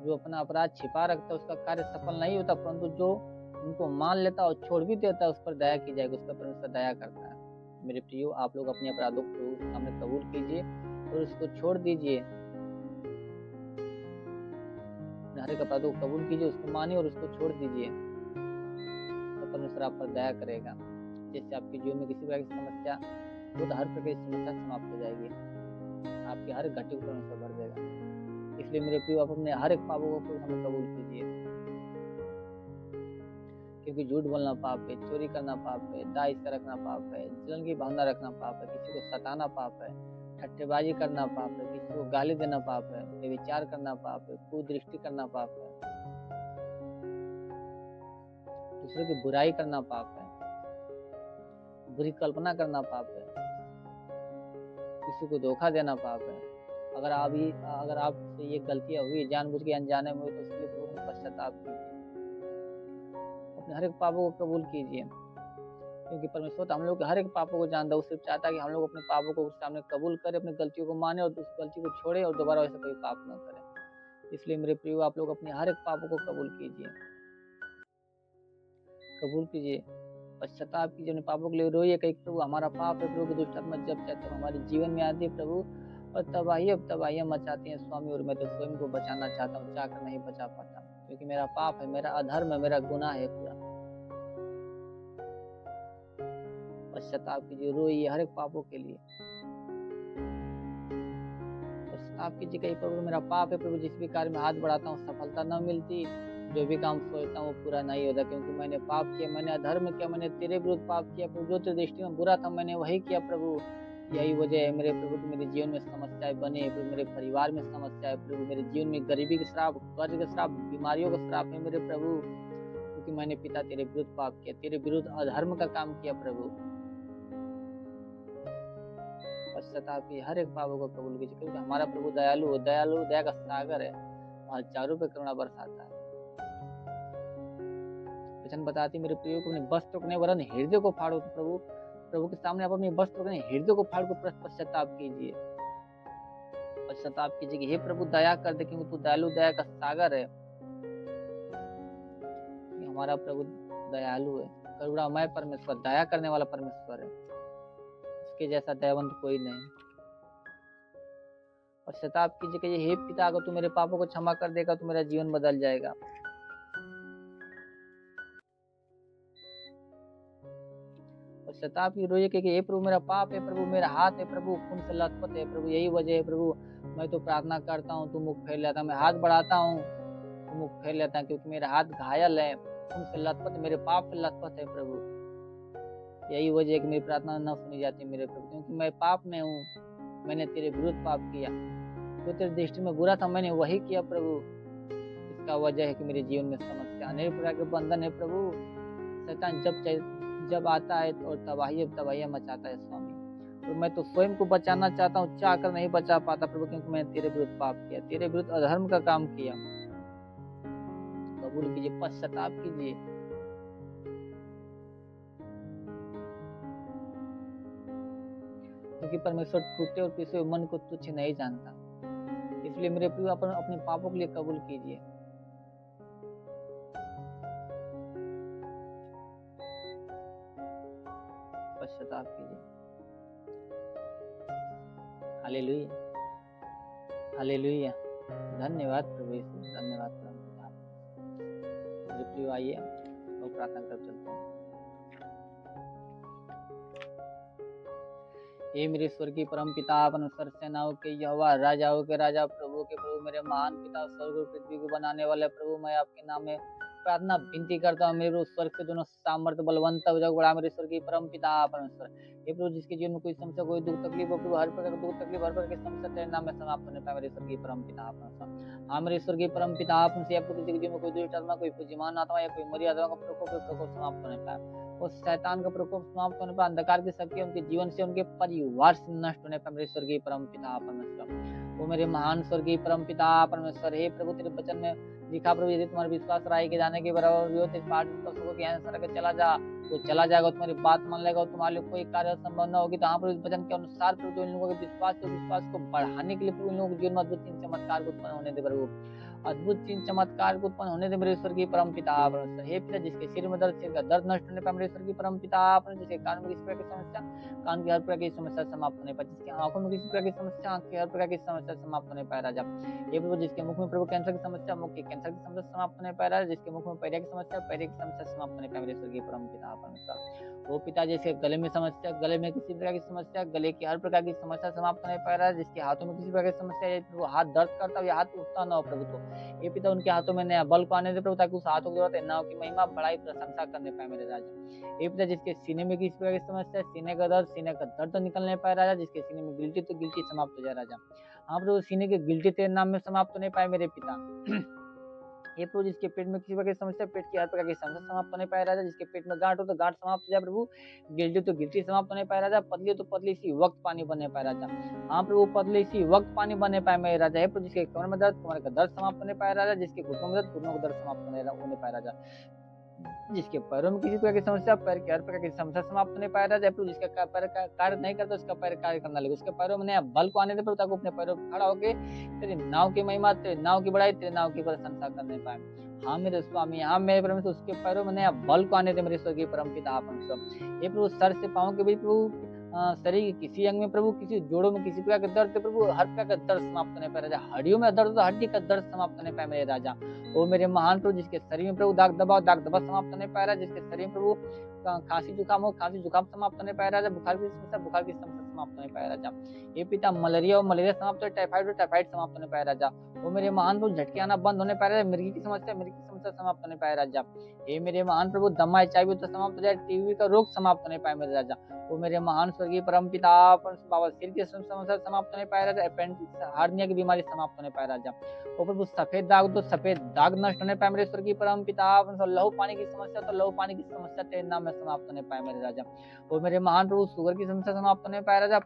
जो अपना अपराध छिपा रखता है उसका कार्य सफल नहीं होता, परंतु जो उनको मान लेता है और छोड़ भी देता है उस पर दया की जाएगी, उसका परमेश्वर दया करता है। मेरे प्रियो आप लोग अपने अपराधों को सामने कबूल कीजिए और उसको छोड़ दीजिए, हर एक अपराधों को कबूल कीजिए, उसको मानिए और उसको छोड़ दीजिए। परमेश्वर आप पर दया करेगा। जैसे आपके जीवन में किसी प्रकार की समस्या हो तो हर प्रकार की समस्या समाप्त हो जाएगी, आपके हर घटे को परमेश्वर भर देगा। इसलिए मेरे प्रिय आप अपने हर एक पापों को हमें कबूल कीजिए, क्योंकि झूठ बोलना पाप है, चोरी करना पाप है, दाह ईर्ष्या रखना पाप है, जलन की भावना रखना पाप है, किसी को सताना पाप है, ठट्ठेबाजी करना पाप है, किसी को गाली देना पाप है, व्यभिचार करना पाप है, कुदृष्टि करना पाप है, दूसरों की बुराई करना पाप है, बुरी कल्पना करना पाप है, किसी को धोखा देना पाप है। अगर आपसे ये गलतियां हुई जानबूझ के अनजाने में हुई तो उसके लिए प्रभु पश्चाताप कीजिए, अपने हर एक पापों को कबूल कीजिए, क्योंकि परमेश्वर तो हम लोग के हर एक पापों को जानता है। वो सिर्फ चाहता है कि हम लोग अपने पापों को उसके सामने कबूल करें, अपनी गलतियों को माने और उस गलती को छोड़े और दोबारा वैसे कोई पाप न करें। इसलिए मेरे प्रिय आप लोग अपने हर एक पापों को कबूल कीजिए, कबूल कीजिए, पश्चाताप कीजिए, अपने पापों के लिए रोइए। कहीं प्रभु हमारा पाप है प्रभु की दुष्ट आत्मा जब चाहे तब हमारे जीवन में आती है प्रभु, और तबाहियां मचाती हैं स्वामी, और मैं तो स्वयं को बचाना चाहता हूँ, चाहकर नहीं बचा पाता, क्योंकि मेरा पाप है, मेरा अधर्म है, मेरा गुनाह है पूरा। पश्चाताप कीजिए, रोइए हर एक पापों के लिए, पश्चाताप कीजिए। कहीं प्रभु मेरा पाप है प्रभु, जिस भी कार्य में हाथ बढ़ाता हूँ सफलता न मिलती, जो भी काम सोचता हूँ वो पूरा नहीं होता, क्योंकि मैंने पाप किया, मैंने अधर्म किया, मैंने तेरे विरुद्ध पाप किया प्रभु, जो तेरी दृष्टि में बुरा था मैंने वही किया प्रभु। यही वजह है मेरे प्रभु कि मेरे जीवन में समस्याएं बने प्रभु, मेरे परिवार में समस्या है प्रभु, मेरे जीवन में गरीबी के श्राप, कर्ज के श्राप, बीमारियों का श्राप है मेरे प्रभु, क्योंकि मैंने पिता तेरे विरुद्ध पाप किया, तेरे विरुद्ध अधर्म का काम किया प्रभु। पश्चाताप की हर एक पापों को कबूल कीजिए, क्योंकि हमारा प्रभु दयालु दया का सागर है, और चारों पे करुणा बरसाता है। वचन बताती मेरे प्रियो को अपने वस्त्र को नहीं वरन हृदय को फाड़ो, तो प्रभु के सामने आप अपने वस्त्र को नहीं हृदय को फाड़ कर पश्चाताप कीजिए, पश्चाताप कीजिए कि हे प्रभु दया कर दे, क्योंकि तू दयालु दया का सागर है। हमारा प्रभु दयालु है, करुणामय परमेश्वर, दया करने वाला परमेश्वर है, इसके जैसा दयावंत कोई नहीं। पश्चाताप कीजिए कि हे पिता अगर तू मेरे पापों को क्षमा कर देगा तो मेरा जीवन बदल जाएगा। पश्चाताप की रोइए कि हे प्रभु मेरा पाप है प्रभु, मेरा हाथ है प्रभु, खून से लथपथ है प्रभु, यही वजह है प्रभु मैं तो प्रार्थना करता हूँ तू मुख फेर लेता, मैं हाथ बढ़ाता हूँ तू मुख फेर लेता है, क्योंकि मेरा हाथ घायल है, खून से लथपथ, मेरे पाप से लथपथ है प्रभु। यही वजह है कि मेरी प्रार्थना न सुनी जाती मेरे प्रभु, क्योंकि मैं पाप में हूँ, मैंने तेरे विरुद्ध पाप किया, जो तेरी दृष्टि में बुरा था मैंने वही किया प्रभु। इसका वजह है कि मेरे जीवन में समस्या, अनेक प्रकार के बंधन है प्रभु। शैतान जब आता है और तबाहियां मचाता है स्वामी, तो मैं तो स्वयं को बचाना चाहता हूँ, चाह कर नहीं बचा पाता प्रभु, क्योंकि मैंने तेरे विरुद्ध पाप किया, तेरे विरुद्ध अधर्म का काम किया। कबूल कीजिए, पश्चाताप कीजिए। क्योंकि परमेश्वर टूटे और पिसे हुए मन को तुच्छ नहीं जानता। इसलिए मेरे प्रिय अपने पापों के लिए कबूल कीजिए, पश्चाताप कीजिए। हालेलुया, हालेलुया, धन्यवाद प्रभु यीशु, धन्यवाद प्रभु पिता। मेरे प्रिय आइए और प्रार्थना कर चलते हैं। हे मेरे स्वर्गीय परम पिता, परमेश्वर सेनाओं के यहोवा, राजाओं के राजा, प्रभु के प्रभु, मेरे महान पिता, स्वर्ग और पृथ्वी को बनाने वाले प्रभु, मैं आपके नाम में प्रार्थना विनती करता हूँ। मेरे स्वर्ग से दोनों सामर्थ्य बलवंत जग बड़ा मेरे स्वर्गीय परम पिता परमेश्वर, हे प्रभु जिसके जीवन में कोई समस्या, कोई दुख तकलीफ हो प्रभु, हर प्रकार का दुख तकलीफ, हर प्रकार की समस्या तेरे नाम में समाप्त होने पाए मेरे स्वर्गीय परम पिता परमेश्वर। हाँ मेरे स्वर्गीय परम पिता परमेश्वर, किसी के जीवन में कोई दुष्ट आत्मा, कोई बुद्धिमान आत्मा या कोई मरी आत्मा का प्रकोप समाप्त होने पाए, उस शैतान का प्रकोप समाप्त होने पर, अंधकार की शक्ति उनके जीवन से, उनके परिवार से नष्ट होने पर मेरे स्वर्गीय परम पिता परमेश्वर। वो मेरे महान स्वर्गीय परम पिता परमेश्वर, हे प्रभु तेरे वचन में लिखा प्रभु, यदि तुम्हारे विश्वास राई के जाने के बराबर भी हो तो पहाड़ के यहाँ सड़क चला जा, वो चला जाएगा, तुम्हारी बात मान लेगा, तुम्हारे लिए कोई कार्य संभव न होगी। तो हाँ प्रभु इस वचन के अनुसार प्रभु इन लोगों के विश्वास को बढ़ाने के लिए प्रभु इन लोगों के जीवन में अद्भुत चमत्कार को उत्पन्न होने दे प्रभु, अद्भुत चिन्ह चमत्कार को उत्पन्न होने दे मेरे स्वर्गीय परम पिता परमेश्वर। हे पिता, जिसके सिर में दर्द, सिर का दर्द नष्ट होने पाए मेरे स्वर्गीय परम पिता परमेश्वर। जिसके कान में किसी प्रकार की समस्या, कान की हर प्रकार की समस्या समाप्त होने पाए। जिसकी आंखों में किसी प्रकार की समस्या, आंख की हर प्रकार की समस्या समाप्त होने पाए राजा। हे प्रभु, जिसके मुख में प्रभु कैंसर की समस्या, मुख की कैंसर की समस्या समाप्त होने पाए राजा। जिसके मुख में पैरिया की समस्या, पैरिया की समस्या समाप्त होने पाए मेरे स्वर्गीय परम पिता परमेश्वर। वो पिता, जिसके गले में समस्या, गले में किसी प्रकार की समस्या, गले की हर प्रकार की समस्या समाप्त होने पाए रहा। जिसके हाथों में किसी प्रकार की समस्या है प्रभु, हाथ दर्द करता हो या हाथ उठता ना हो प्रभु, तो ये पिता उनके हाथों में नया बल को आने दे प्रभु, ताकि उस हाथों की जरूरत ना हो कि महिमा बड़ाई प्रशंसा करने पाए मेरे राजा। ये पिता, जिसके सीने में किसी प्रकार की समस्या, सीने का दर्द, सीने का दर्द निकलने पाए राजा। जिसके सीने में गिल्टी, तो गिल्टी समाप्त हो जाए राजा। हाँ प्रभु, सीने के गिल्टी तेरे नाम में समाप्त होने पाए मेरे पिता। ये प्रभु, जिसके पेट में किसी प्रकार की समस्या, पेट की हर प्रकार की समस्या समाप्त होने पाए राजा। जिसके पेट में गांठ हो तो गांठ समाप्त हो जाए प्रभु, गिल्टी तो गिल्टी समाप्त होने पाए राजा, पतली तो पतली सी वक्त पानी बनने पाए राजा। हाँ प्रभु, पतली सी वक्त पानी बनने पाए मेरे राजा। हे प्रभु, जिसके कमर में दर्द, कमर का दर्द समाप्त होने पाए राजा। जिसके घुटनों में दर्द, घुटनों का दर्द समाप्त होने पाए राजा। जिसके पैरों में किसी प्रकार की समस्या, पैर की हर प्रकार की समस्या समाप्त होने पाए राजा। प्रभु, जिसका पैर का कार्य नहीं करता, उसका पैर कार्य करना लगे। उसके पैरों में नया बल को आने दे प्रभु, ताकि अपने पैरों पर खड़ा होके तेरी नाव की महिमा, तेरी नाव की बड़ाई, तेरी नाव की प्रशंसा करने पाए। हाँ मेरे स्वामी, हाँ मेरे परमेश्वर, उसके पैरों में नया बल को आने दे मेरे स्वर्गीय परम पिता परमेश्वर। ये प्रभु, सर से पांव के बीच प्रभु, शरीर के किसी अंग में प्रभु, किसी जोड़ों में किसी प्रकार का दर्द है प्रभु, हर प्रकार का दर्द समाप्त होने पाए राजा। हड्डियों में दर्द तो हड्डी का दर्द समाप्त होने पाए मेरे राजा। ओ मेरे महान प्रभु, जिसके शरीर में प्रभु दाग दबा समाप्त होने पाए राजा। जिसके शरीर में प्रभु खांसी जुकाम हो, खांसी जुकाम समाप्त होने पाए राजा। बुखार की समस्या, बुखार की समस्या समाप्त होने पाए राजा। ये पिता, मलेरिया और मलेरिया समाप्त हो, टाइफाइड और टाइफाइड समाप्त होने पाए राजा। वो मेरे महान प्रभु, झटके आना बंद होने पाए राजा। मिर्गी की समस्या, मिर्गी की समस्या समाप्त होने पाए राजा। ये मेरे महान प्रभु, दमा HIV तो समाप्त हो जाए, टीबी का रोग समाप्त होने पाए मेरे राजा। वो मेरे महान स्वर्गीय परम पिता बवासीर की समस्या समाप्त होने पाए राजा। अपेंडिक्स, हार्निया की बीमारी समाप्त होने पाए राजा। ओ प्रभु, सफेद दाग तो सफेद दाग नष्ट होने पाए मेरे स्वर्गीय परम पिता। लहू पानी की समस्या, तो लहू पानी की समस्या तेरे नाम में समाप्त होने पाए मेरे राजा। वो मेरे महान प्रभु, शुगर की समस्या समाप्त होने पाए राजा।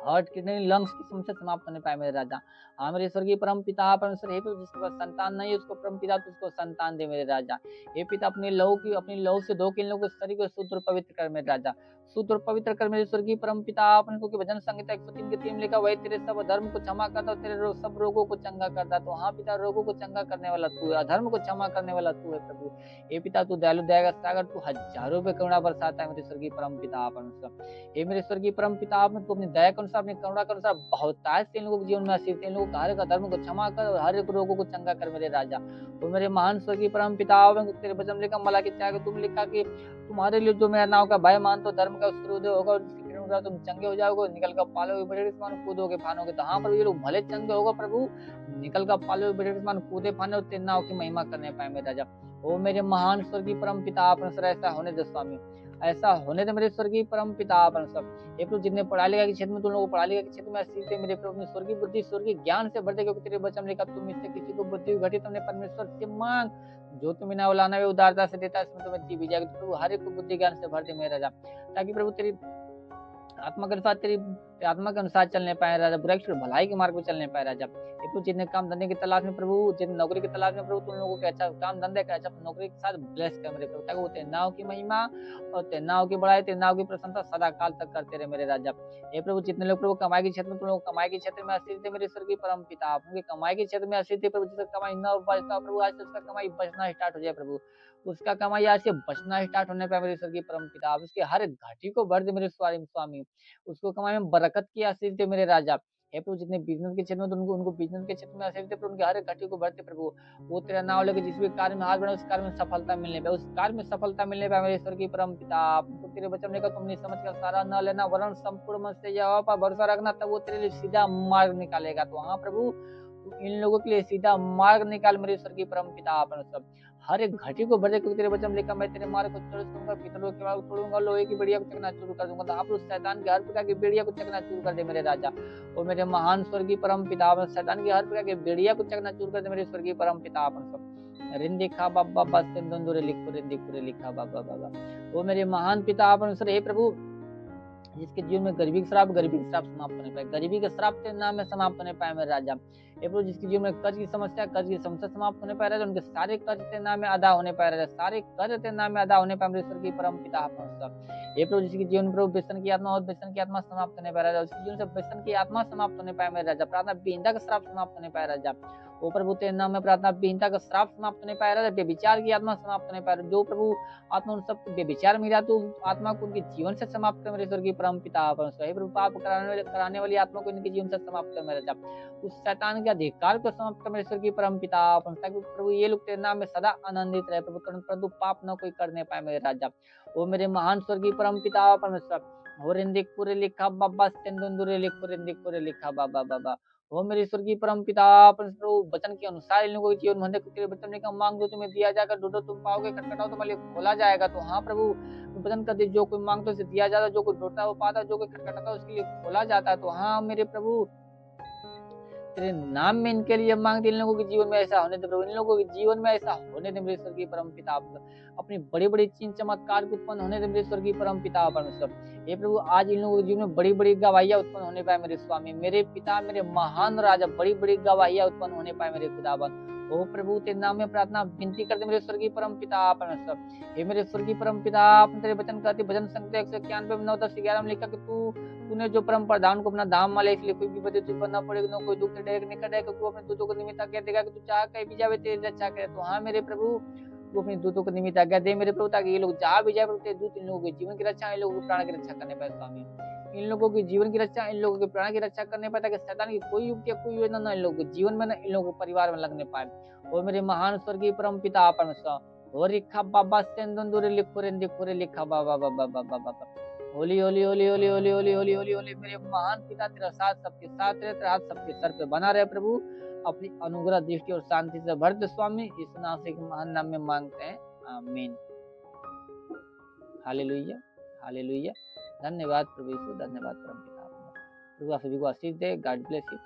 हार्ट, किडनी, लंग्स की समस्या समाप्त होने पाए मेरे राजा। हाँ मेरे स्वर्गीय परम पिता परमेश्वर, हे प्रभु, जिसके पास संतान नहीं है उसको परम पिता तो उसको संतान दे मेरे राजा। हे पिता, अपनी लहू से धो के इन लोगों के शरीर को शुद्ध और पवित्र कर मेरे राजा। शुद्ध और पवित्र कर मेरे स्वर्गीय परम पिता आपने, क्योंकि भजन संहिता 103 के 3 लिखा, वही तेरे सब धर्म को क्षमा करता, तेरे सब रोगों को चंगा करता। तो हाँ पिता, रोगों को चंगा करने वाला तू है, अधर्म को क्षमा करने वाला तू है प्रभु। हे पिता, तू दयालु दया का सागर, तू हजारों पे करुणा बरसाता है मेरे स्वर्गीय परम पिता परमेश्वर। हे मेरे स्वर्गीय परम पिता, आपने तो अपनी दया के अनुसार, अपनी करुणा के अनुसार बहुतायत से इन लोगों के जीवन में आशीष दे। इन लोगों का हर एक धर्म को क्षमा कर और हर एक रोगों को चंगा कर मेरे राजा। वो मेरे महान स्वर्गीय परम पिता, तेरे वचन लिखा मलाकी 4 तुम लिखा कि तुम्हारे लिए जो मेरा नाम का भय मानतो धर्म का सूर्योदय होगा और जिसकी किरण होगा तुम चंगे हो जाओगे, निकल कर पालोगे, बड़े समान कूदोगे फानोगे। तो हाँ प्रभु, ये लोग भले चंगे होगा प्रभु, निकल कर पालोगे, बड़े समान कूदे फाने और तेरे नाम की महिमा करने पाए मेरे राजा। ओ मेरे महान स्वर्गीय परम पिता परमेश्वर, ऐसा होने दे स्वामी, ऐसा होने दे मेरे स्वर्गीय परम पिता परमेश्वर। हे प्रभु, जितने पढ़ा लिखा के क्षेत्र में तुम लोगों को पढ़ा लिखा के क्षेत्र में आशीष दे मेरे प्रभु, अपनी स्वर्गीय बुद्धि, स्वर्गीय ज्ञान से भर दे, क्योंकि तेरे वचन लिखा, तुम इससे किसी को बुद्धि घटित हमने परमेश्वर से मांग, जो तुम बिना उलाना हुए उदारता से देता है, इसमें तुम्हें दी भी जाएगी। तो प्रभु, हर एक को बुद्धि ज्ञान से भर दे मेरे राजा, ताकि प्रभु तेरी आत्मा के अनुसार, तेरी आत्मा के अनुसार चलने पाए राजा, बुराई से भलाई के मार्ग में चलने पाए राजा। ये तो जितने काम धंधे की तलाश में प्रभु, जितने नौकरी की तलाश में प्रभु, तुम लोगों के अच्छा काम धंधे का अच्छा नौकरी के साथ ब्लेस कर मेरे प्रभु, ताकि वो तेरे नाम की महिमा और तेरे नाम की बड़ाई, तेरे नाम की प्रशंसा सदा काल तक करते रहे मेरे राजा। हे प्रभु, जितने लोग प्रभु कमाई के क्षेत्र में, तुम लोग कमाई के क्षेत्र में आशीष दे मेरे स्वर्गीय परम पिता, उनके कमाई के क्षेत्र में आशीष दे प्रभु। जिसका कमाई न बचता प्रभु, आज से उसका कमाई बचना स्टार्ट हो जाए प्रभु, उसका कमाई आज से बचना स्टार्ट होने पर मेरे स्वर्गीय परम पिता, उसके हर घाटी को भर दे मेरे स्वामी, उसको कमाई में बरकत की आशीष दे मेरे राजा। हे प्रभु, जितने बिजनेस के क्षेत्र में, तो उनको बिजनेस के क्षेत्र में आशीष दे प्रभु, उनके हर घाटी को भरते प्रभु। वो तेरा नाम लेके जिस भी कार्य में हाथ बढ़े, उस कार्य में सफलता मिलने पे, उस कार्य में सफलता मिलने पे मेरे स्वर्गीय परम पिता, आपको तेरे वचन लेकर तुमने समझ कर सारा न लेना, वरन संपूर्ण मन से यहोवा पर भरोसा रखना, तब वो तेरे लिए सीधा मार्ग निकालेगा। तो हाँ प्रभु, इन लोगों के लिए सीधा मार्ग निकाल मेरे स्वर्गीय परम पिता परमेश्वर। हर एक घटी को भर दे, क्योंकि तेरे वचन लिखा, मैं तेरे मार्ग को तोड़ूंगा, पीतलों के मार्ग को तोड़ूंगा, लोहे की बेड़िया को चकनाचूर कर दूंगा। तो आप उस शैतान की हर प्रकार की बेड़िया को चकनाचूर कर दे मेरे राजा। और मेरे महान स्वर्गीय परम पिता, शैतान की हर प्रकार की बेड़िया को चकनाचूर कर दे मेरे स्वर्गीय परम पिता परमेश्वर। रिंदी खा बाबा बस सिंदूरे लिखो, रिंदी पूरे लिखा बाबा बाबा। वो मेरे महान पिता परमेश्वर, हे प्रभु, जिसके जीवन में गरीबी का श्राप समाप्त होने पाए, गरीबी का श्राप तेरे नाम में समाप्त होने पाए मेरे राजा। हे प्रभु, जिसके जीवन में कर्ज की समस्या समाप्त होने पाए राजा, उनके सारे कर्ज तेरे नाम में अदा होने पाए राजा, सारे कर्ज तेरे नाम में अदा होने पाए मेरे स्वर्गीय परम पिता परमेश्वर। हे प्रभु, जिसके जीवन में प्रभु व्यसन की आत्मा हो, व्यसन की आत्मा समाप्त होने पाए राजा, उसके जीवन से व्यसन की आत्मा समाप्त होने पाए मेरे राजा। प्रार्थना बिंदा का श्राप समाप्त होने पाए राजा। ओ प्रभु तेरे नाम में प्रार्थना, विहीनता का श्राप समाप्त नहीं पाया रहा, व्यभिचार की आत्मा समाप्त नहीं पाया, जो प्रभु आत्मा उन सब व्यभिचार मिला तो आत्मा को उनके जीवन से समाप्त कर मेरे स्वर्गीय परम पिता परमेश्वर। हे प्रभु पाप कराने वाली आत्मा को इनके जीवन से समाप्त कर मेरे राजा, उस शैतान के अधिकार को समाप्त कर मेरे स्वर्गीय परम पिता परमेश्वर। प्रभु ये लोग तेरे नाम में सदा आनंदित रहे प्रभु, परंतु पाप न कोई करने पाए मेरे राजा। ओ मेरे महान स्वर्गीय परम पिता परमेश्वर, हो रिंदिक पूरे लिखा बाबा सिंदूरे लिख रिंदिक पूरे लिखा बाबा बाबा। हो मेरे ईश्वर की परम पिता परमेश्वर, वचन के अनुसार इन लोगों के जीवन में तेरे वचन ने कहा, मांग दो तुम्हें दिया जाएगा, ढूंढो तुम पाओगे, खटखटाओ तुम्हारे लिए खोला जाएगा। तो हाँ प्रभु वचन कर दे, जो कोई मांगता है उसे दिया जाता है, जो कोई ढूंढता है वो पाता है, जो कोई खटखटाता है उसके लिए खोला जाता है। तो हाँ मेरे प्रभु तेरे नाम में इनके लिए मांगते, इन लोगों के जीवन में ऐसा होने दे प्रभु, इन लोगों के जीवन में ऐसा होने दे मेरे स्वर्गीय परम पिता। अपनी बड़ी बड़ी चिन्ह चमत्कार को उत्पन्न होने दे मेरे स्वर्गीय परम पिता परमेश्वर। हे प्रभु आज इन लोगों के जीवन में बड़ी बड़ी गवाहियां उत्पन्न होने पाए मेरे स्वामी, मेरे पिता, मेरे महान राजा, बड़ी बड़ी गवाहियां उत्पन्न होने पाए मेरे खुदावन। ओ प्रभु तेरे नाम में प्रार्थना विनती करते मेरे स्वर्गीय परम पिता परमेश्वर। हे मेरे स्वर्गीय परम पिता, आपने तेरे वचन करते भजन संहिता 191 9 10 11 में लिखा कि तूने जो परम प्रधान को अपना धाम माला, इसलिए कोई भी बदे तुझ पर न पड़ेगा, न कोई दुख डर निकट है, क्योंकि तू अपने दूतों को निमित्त आज्ञा देगा कि तू चाह कहीं भी जावे तेरी रक्षा करे। तो हाँ मेरे प्रभु तू अपने दूतों को निमित्त आज्ञा दे मेरे प्रभु, ताकि ये लोग जहाँ भी जाए प्रभु तेरे दूत इन लोगों के जीवन की रक्षा, इन लोगों के प्राण की रक्षा करने पाए स्वामी, इन लोगों के जीवन की रक्षा, इन लोगों के प्राण की रक्षा करने पाए, ताकि शैतान की कोई युक्ति या कोई योजना न इन लोगों के जीवन में, न इन लोगों के परिवार में लगने पाए। और मेरे महान स्वर्गीय परम पिता परमेश्वर, और लिखा बाबा सेंदुरे लिखोरे लिखा बाबा बाबा बाबा बाबा। होली होली होली होली होली होली होली होली होली मेरे महान पिता, तेरा साथ सबके साथ रहे, तेरा हाथ सबके सर पे बना रहे प्रभु, अपनी अनुग्रह दृष्टि और शांति से भर दे स्वामी, इस नाम से महान नाम में मांगते हैं, आमीन। Hallelujah hallelujah. धन्यवाद प्रभु यीशु, धन्यवाद परम पिता। प्रभु आप सभी को आशीष दे। God bless you.